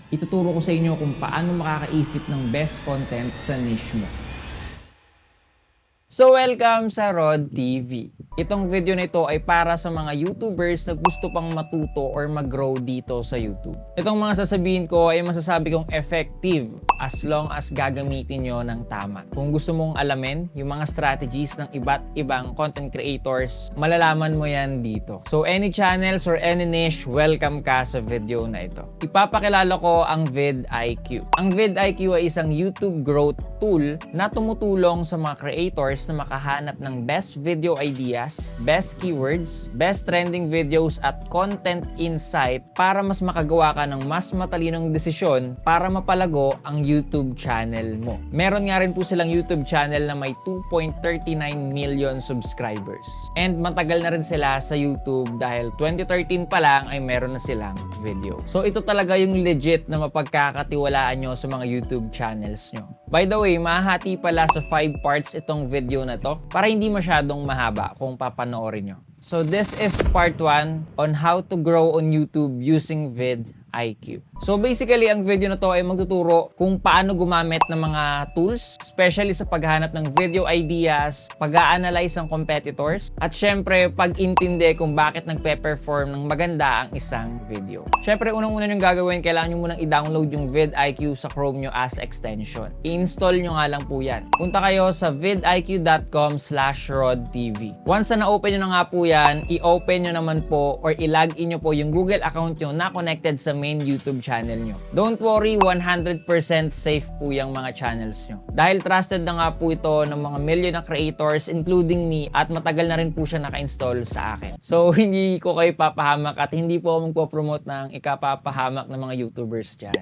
Ituturo ko sa inyo kung paano makakaisip ng best content sa niche mo. So welcome sa Rod TV. Itong video na ito ay para sa mga YouTubers na gusto pang matuto or mag-grow dito sa YouTube. Itong mga sasabihin ko ay masasabi kong effective as long as gagamitin nyo ng tama. Kung gusto mong alamin yung mga strategies ng iba't ibang content creators, malalaman mo yan dito. So any channels or any niche, welcome ka sa video na ito. Ipapakilala ko ang vidIQ. Ang vidIQ ay isang YouTube growth tool na tumutulong sa mga creators na makahanap ng best video ideas, best keywords, best trending videos at content insight para mas makagawa ka ng mas matalinong desisyon para mapalago ang YouTube channel mo. Meron nga rin po silang YouTube channel na may 2.39 million subscribers. And matagal na rin sila sa YouTube dahil 2013 pa lang ay meron na silang video. So ito talaga yung legit na mapagkakatiwalaan nyo sa mga YouTube channels nyo. By the way, mahati pala sa 5 parts itong video na to para hindi masyadong mahaba kung papanoorin nyo. So this is part 1 on how to grow on YouTube using vidIQ. So basically, ang video na to ay magtuturo kung paano gumamit ng mga tools, especially sa paghahanap ng video ideas, pag-a-analyze ng competitors, at syempre, pag-intindi kung bakit nagpe-perform ng maganda ang isang video. Syempre, unang-una nyo gagawin, kailangan nyo munang i-download yung vidIQ sa Chrome nyo as extension. I-install nyo nga lang po yan. Punta kayo sa vidiq.com/rodtv. Once na na-open nyo na nga po yan, i-open nyo naman po or i-login nyo po yung Google account nyo na connected sa main YouTube channel nyo. Don't worry, 100% safe po yung mga channels nyo. Dahil trusted na nga po ito ng mga million na creators including me at matagal na rin po siya naka-install sa akin. So hindi ko kayo papahamak at hindi po ako magpo-promote ng ikapapahamak ng mga YouTubers dyan.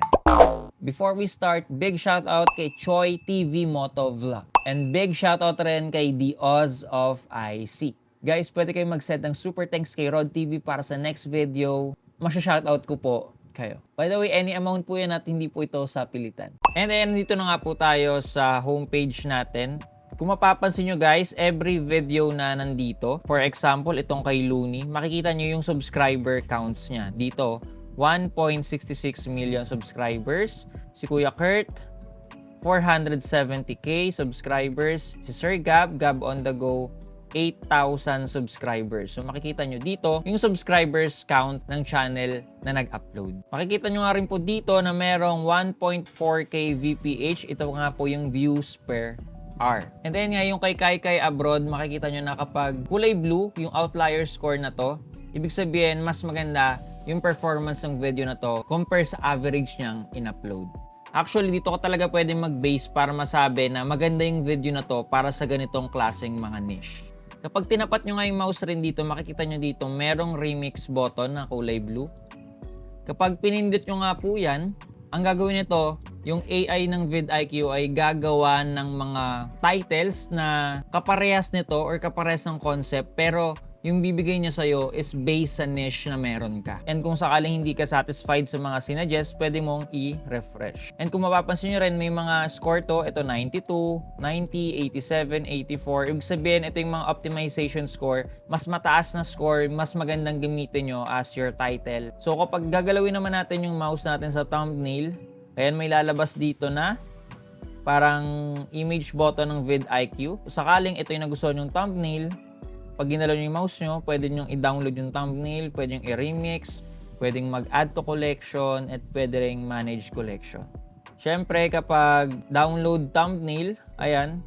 Before we start, big shoutout kay Choi TV Moto Vlog. And big shoutout rin kay The Oz of IC. Guys, pwede kayo mag-send ng super thanks kay Rod TV para sa next video. Masya-shoutout ko po kayo. By the way, any amount po yan at hindi po ito sa pilitan. And then, nandito na nga po tayo sa homepage natin. Kung mapapansin nyo guys, every video na nandito, for example, itong kay Looney, makikita nyo yung subscriber counts niya. Dito, 1.66 million subscribers. Si Kuya Kurt, 470k subscribers. Si Sir Gab on the go, 8,000 subscribers. So makikita nyo dito yung subscribers count ng channel na nag-upload. Makikita nyo nga rin po dito na merong 1.4k VPH. Ito nga po yung views per hour. And then nga yung kay Kai Abroad, makikita nyo na kapag kulay blue, yung outlier score na to, ibig sabihin mas maganda yung performance ng video na to compare sa average niyang in-upload. Actually, dito ko talaga pwede mag-base para masabi na maganda yung video na to para sa ganitong klaseng mga niche. Kapag tinapat nyo nga yung mouse rin dito, makikita nyo dito merong remix button na kulay blue. Kapag pinindot nyo nga po yan, ang gagawin nito, yung AI ng vidIQ ay gagawa ng mga titles na kaparehas nito or kaparehas ng concept pero yung bibigay niya sa'yo is based sa niche na meron ka. And kung sakaling hindi ka satisfied sa mga sinuggest, pwede mong i-refresh. And kung mapapansin nyo rin, may mga score to. Ito 92, 90, 87, 84. Ibig sabihin, ito yung mga optimization score. Mas mataas na score, mas magandang gamitin nyo as your title. So kapag gagalawin naman natin yung mouse natin sa thumbnail, ayan may lalabas dito na parang image button ng vidIQ. Sakaling ito yung nagustuhan yung thumbnail, pag ginalaw nyo yung mouse nyo, pwede nyo i-download yung thumbnail, pwede nyo i-remix, pwede mag-add to collection, at pwede rin manage collection. Siyempre, kapag download thumbnail, ayan,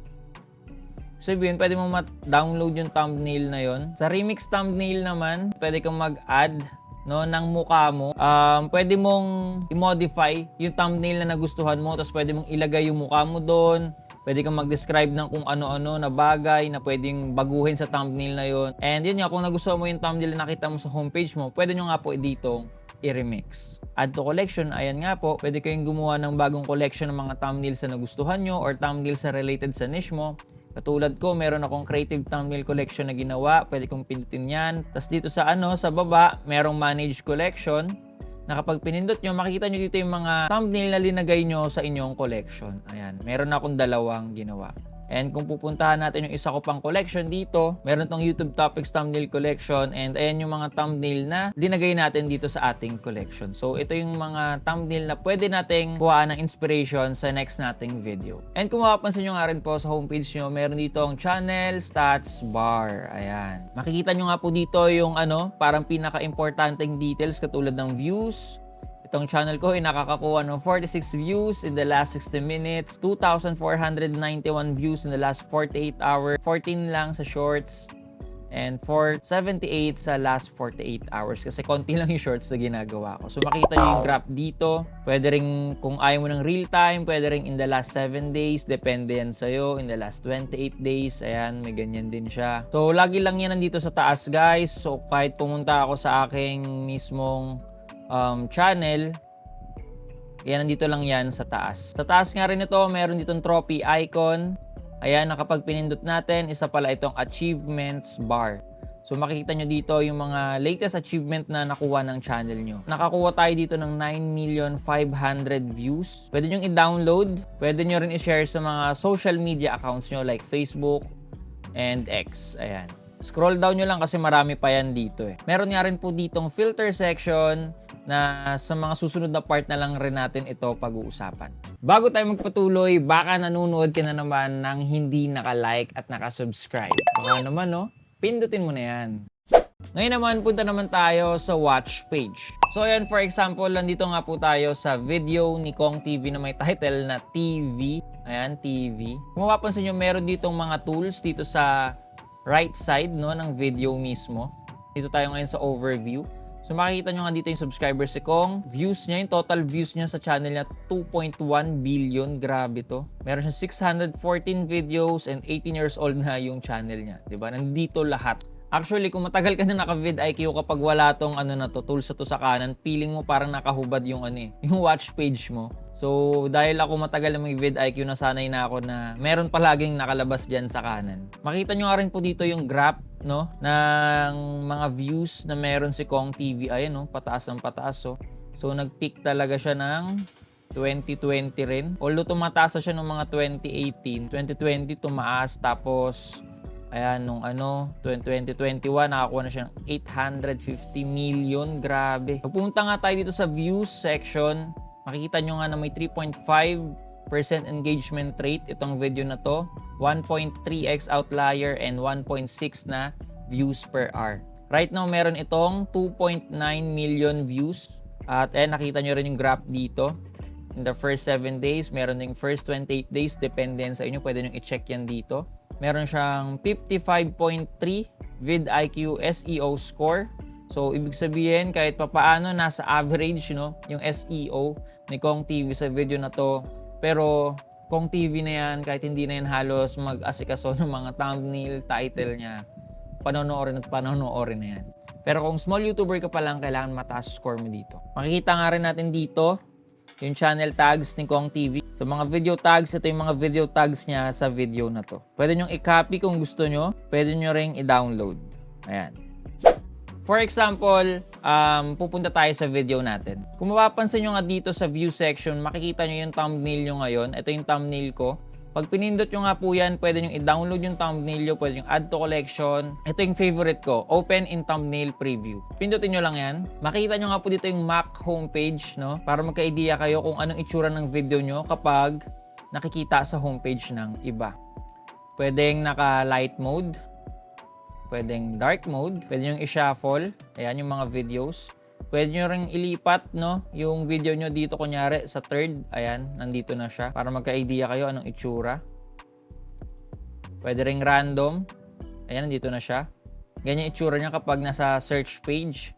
sabihin, pwede mo download yung thumbnail na yon. Sa remix thumbnail naman, pwede kang mag-add ng mukha mo. Pwede mong i-modify yung thumbnail na nagustuhan mo, tapos pwede mong ilagay yung mukha mo doon. Pwede kang mag-describe ng kung ano-ano na bagay na pwedeng baguhin sa thumbnail na yon. And yun nga, kung nagustuhan mo yung thumbnail na nakita mo sa homepage mo, pwede nyo nga po dito i-remix. Add to collection, ayan nga po, pwede kayong gumawa ng bagong collection ng mga thumbnails na nagustuhan nyo or thumbnails na related sa niche mo. Katulad ko, meron akong creative thumbnail collection na ginawa, pwede kong pindutin yan. Tapos dito sa sa baba, merong manage collection. Na kapag pinindot nyo, makikita nyo dito yung mga thumbnail na linagay nyo sa inyong collection. Ayan, meron akong dalawang ginawa. And kung pupuntahan natin yung isa ko pang collection dito, meron tong YouTube Topics Thumbnail Collection, and ayan yung mga thumbnail na dinagay natin dito sa ating collection. So ito yung mga thumbnail na pwede nating kuhaan ng inspiration sa next nating video. And kung mapapansin nyo nga rin po sa homepage nyo, meron dito ang channel stats bar. Ayan. Makikita nyo nga po dito yung parang pinaka-importanteng details katulad ng views. Itong channel ko ay nakakakuha ng 46 views in the last 60 minutes, 2,491 views in the last 48 hours, 14 lang sa shorts, and 478 sa last 48 hours. Kasi konti lang yung shorts na ginagawa ko. So makita nyo yung graph dito. Pwede rin kung ayaw mo ng real time, pwede rin in the last 7 days. Depende yan sa'yo. In the last 28 days, ayan, may ganyan din siya. So lagi lang yan nandito sa taas, guys. So kahit pumunta ako sa aking mismong channel, yan, nandito lang yan sa taas. Sa taas nga rin ito, meron ditong trophy icon. Ayan, na kapag pinindot natin, isa pala itong achievements bar. So makikita nyo dito yung mga latest achievement na nakuha ng channel nyo. Nakakuha tayo dito ng 9,500,000 views. Pwede nyo i-download. Pwede nyo rin i-share sa mga social media accounts nyo like Facebook and X. Ayan. Scroll down nyo lang kasi marami pa yan dito eh. Meron nga rin po ditong filter section na sa mga susunod na part na lang rin natin ito pag-uusapan. Bago tayo magpatuloy, baka nanonood ka na naman ng hindi naka-like at naka-subscribe. Baka naman pindutin mo na yan. Ngayon naman, punta naman tayo sa watch page. So ayan, for example, nandito nga po tayo sa video ni Kong TV na may title na TV. Ayan, TV. Kung mapapansin nyo, meron ditong mga tools dito sa right side ng video mismo. Dito tayo ngayon sa overview. So makikita nyo nga dito yung subscribers si Kong. Views niya, yung total views niya sa channel niya, 2.1 billion. Grabe to. Meron siya 614 videos and 18 years old na yung channel niya. Diba? Nandito lahat. Actually, kung matagal ka na naka-vidIQ kapag wala tong tools na to sa kanan, feeling mo parang nakahubad yung yung watch page mo. So, dahil ako matagal na may vidIQ, nasanay na ako na meron palaging nakalabas dyan sa kanan. Makita nyo nga rin po dito yung graph, ng mga views na meron si Kong TV. Ayan, pataas ang pataas, So, nag-peak talaga siya ng 2020 rin. Although tumataas siya ng mga 2018. 2020 tumaas, tapos ayan, nung 2021, nakakuha na siya ng 850 million. Grabe. Pagpunta nga tayo dito sa views section, makikita nyo nga na may 3.5% engagement rate itong video na to, 1.3x outlier, and 1.6 na views per hour. Right now, meron itong 2.9 million views. At nakita nyo rin yung graph dito. In the first 7 days, meron ding first 28 days. Depende sa inyo. Pwede nyo i-check yan dito. Meron siyang 55.3 vidIQ SEO score. So, ibig sabihin, kahit papaano, nasa average, yung SEO ni Kong TV sa video na to. Pero, Kong TV na yan, kahit hindi na yan halos mag-asikaso ng mga thumbnail, title niya, panonoorin na yan. Pero kung small YouTuber ka pa lang, kailangan mataas score mo dito. Makikita nga rin natin dito, yung channel tags ni Kong TV. Sa mga video tags, ito yung mga video tags niya sa video na to. Pwede nyo i-copy kung gusto nyo. Pwede nyo ring i-download. Ayan. For example, pupunta tayo sa video natin. Kung mapapansin nyo nga dito sa view section, makikita nyo yung thumbnail nyo ngayon. Ito yung thumbnail ko. Pag pinindot nyo nga po yan, pwede nyo i-download yung thumbnail nyo, pwede nyo add to collection. Ito yung favorite ko, open in thumbnail preview. Pindutin nyo lang yan. Makita nyo nga po dito yung Mac homepage, para magka-idea kayo kung anong itsura ng video nyo kapag nakikita sa homepage ng iba. Pwedeng naka-light mode, pwedeng dark mode, pwede nyo i-shuffle, ayan yung mga videos. Pwede nyo ring ilipat, yung video nyo dito, kunyari, sa third. Ayan, nandito na siya. Para magka-idea kayo anong itsura. Pwede ring random. Ayan, nandito na siya. Ganyan itsura niya kapag nasa search page.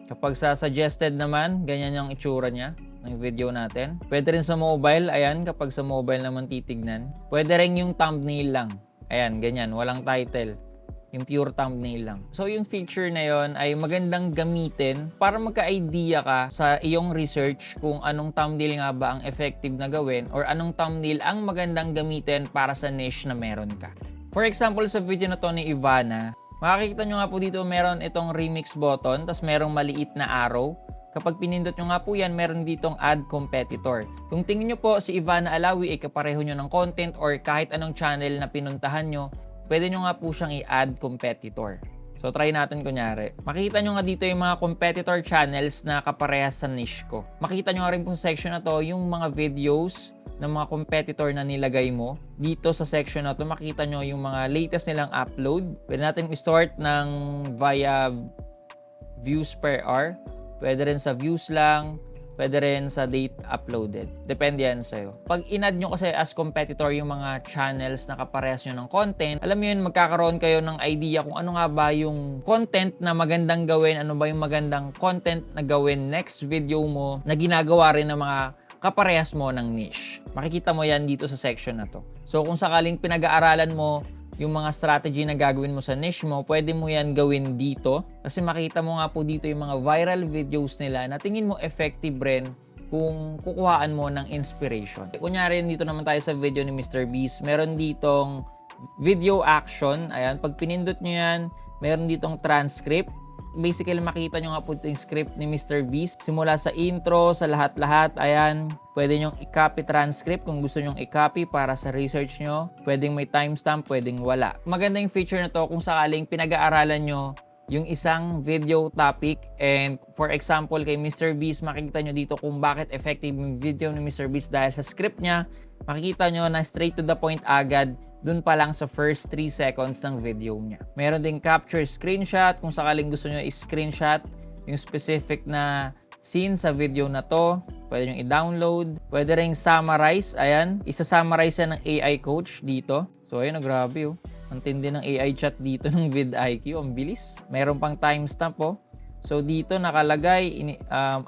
Kapag sa suggested naman, ganyan yung itsura niya ng video natin. Pwede rin sa mobile. Ayan, kapag sa mobile naman titignan. Pwede rin yung thumbnail lang. Ayan, ganyan. Walang title. Yung pure thumbnail lang. So, yung feature na yon ay magandang gamitin para magka-idea ka sa iyong research kung anong thumbnail nga ba ang effective na gawin or anong thumbnail ang magandang gamitin para sa niche na meron ka. For example, sa video na to ni Ivana, makikita nyo nga po dito meron itong remix button, tapos merong maliit na arrow. Kapag pinindot nyo nga po yan, meron ditong add competitor. Kung tingin nyo po si Ivana Alawi ay kapareho nyo ng content or kahit anong channel na pinuntahan nyo, pwede nyo nga po siyang i-add competitor. So try natin kunyari. Makita nyo nga dito yung mga competitor channels na kaparehas sa niche ko. Makita nyo nga rin po sa section na to yung mga videos ng mga competitor na nilagay mo. Dito sa section na to, makita nyo yung mga latest nilang upload. Pwede natin i-start ng via views per hour. Pwede rin sa views lang. Pwede rin sa date uploaded. Depende yan sa'yo. Pag in-add nyo kasi as competitor yung mga channels na kaparehas nyo ng content, alam mo yun, magkakaroon kayo ng idea kung ano nga ba yung content na magandang gawin, ano ba yung magandang content na gawin next video mo na ginagawa rin ng mga kaparehas mo ng niche. Makikita mo yan dito sa section na to. So kung sakaling pinag-aaralan mo yung mga strategy na gagawin mo sa niche mo, pwede mo yan gawin dito. Kasi makita mo nga po dito yung mga viral videos nila na tingin mo effective rin kung kukuhaan mo ng inspiration. Kunyari, dito naman tayo sa video ni Mr. Beast. Meron ditong video action. Ayan, pag pinindot nyo yan, meron ditong transcript. Basically, makita nyo nga po yung script ni Mr. Beast. Simula sa intro, sa lahat-lahat, ayan, pwede nyong i-copy transcript kung gusto nyong i-copy para sa research nyo. Pwedeng may timestamp, pwedeng wala. Maganda yung feature na to kung sakaling pinag-aaralan nyo yung isang video topic. And for example, kay Mr. Beast, makikita nyo dito kung bakit effective yung video ni Mr. Beast dahil sa script niya. Makikita nyo na straight to the point agad dun pa lang sa first 3 seconds ng video niya. Meron ding capture screenshot kung sakaling gusto nyo i-screenshot yung specific na scene sa video na to. Pwede nyo i-download. Pwede ring summarize. Ayan, isa-summarize yan ng AI coach dito. So ayun, grabe oh. Ang tindi ng AI chat dito ng vidIQ. Ang bilis. Meron pang timestamp oh. So dito nakalagay,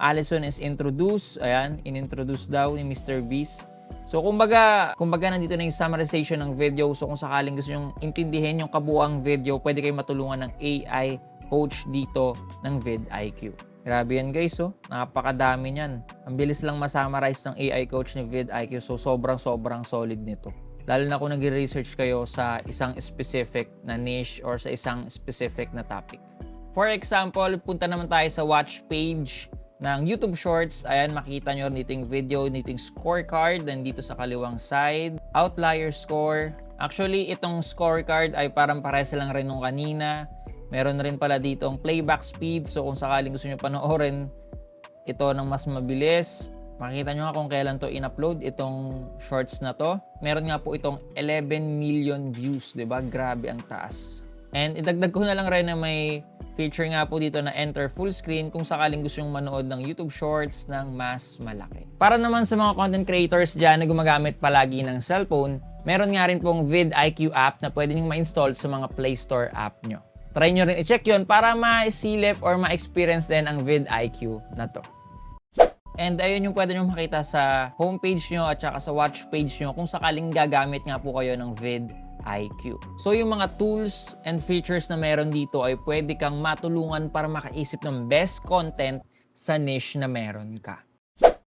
Allison is introduced. Ayan, in-introduce daw ni Mr. Beast. So kumbaga nandito na yung summarization ng video. So kung sakaling gusto nyong intindihin yung kabuuang video, pwede kayong matulungan ng AI coach dito ng vidIQ. Grabe yan guys, oh. Napakadami niyan. Ang bilis lang masummarize ng AI coach ni vidIQ. So sobrang solid nito. Lalo na kung nag-research kayo sa isang specific na niche or sa isang specific na topic. For example, punta naman tayo sa watch page ng YouTube Shorts. Ayan, makita nyo dito yung video, dito yung scorecard, then dito sa kaliwang side, outlier score. Actually, itong scorecard ay parang pares lang rin nung kanina. Meron rin pala dito ang playback speed. So kung sakaling gusto nyo panoorin ito ng mas mabilis, makikita nyo nga kung kailan to in-upload, itong shorts na to. Meron nga po itong 11 million views, diba? Grabe ang taas. And idagdag ko na lang rin na may feature nga po dito na enter full screen kung sakaling gusto nyong manood ng YouTube Shorts ng mas malaki. Para naman sa mga content creators dyan na gumagamit palagi ng cellphone, meron nga rin pong vidIQ app na pwede nyong ma-install sa mga Play Store app nyo. Try nyo rin i-check yun para ma-silip or ma-experience din ang vidIQ na to. And ayun yung pwede nyo makita sa homepage nyo at saka sa watch page nyo kung sakaling gagamit nga po kayo ng vidIQ. So yung mga tools and features na meron dito ay pwede kang matulungan para makaisip ng best content sa niche na meron ka.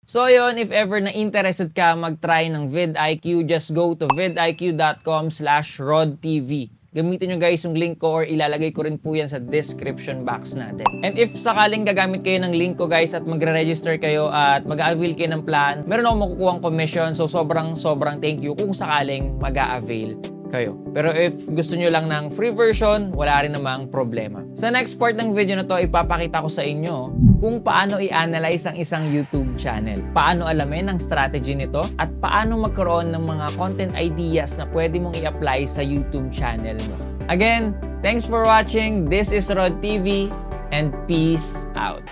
So yun, if ever na interested ka mag-try ng vidIQ, just go to vidiq.com/rodtv. Gamitin nyo guys yung link ko or ilalagay ko rin po yan sa description box natin. And if sakaling gagamit kayo ng link ko guys at magre-register kayo at mag-a-avail kayo ng plan, meron akong makukuhang commission. So sobrang thank you kung sakaling mag-a-avail kayo. Pero if gusto nyo lang ng free version, wala rin namang problema. Sa next part ng video na to, ipapakita ko sa inyo kung paano i-analyze ang isang YouTube channel. Paano alamin ang strategy nito at paano magkaroon ng mga content ideas na pwede mong i-apply sa YouTube channel mo. Again, thanks for watching. This is Rod TV and peace out.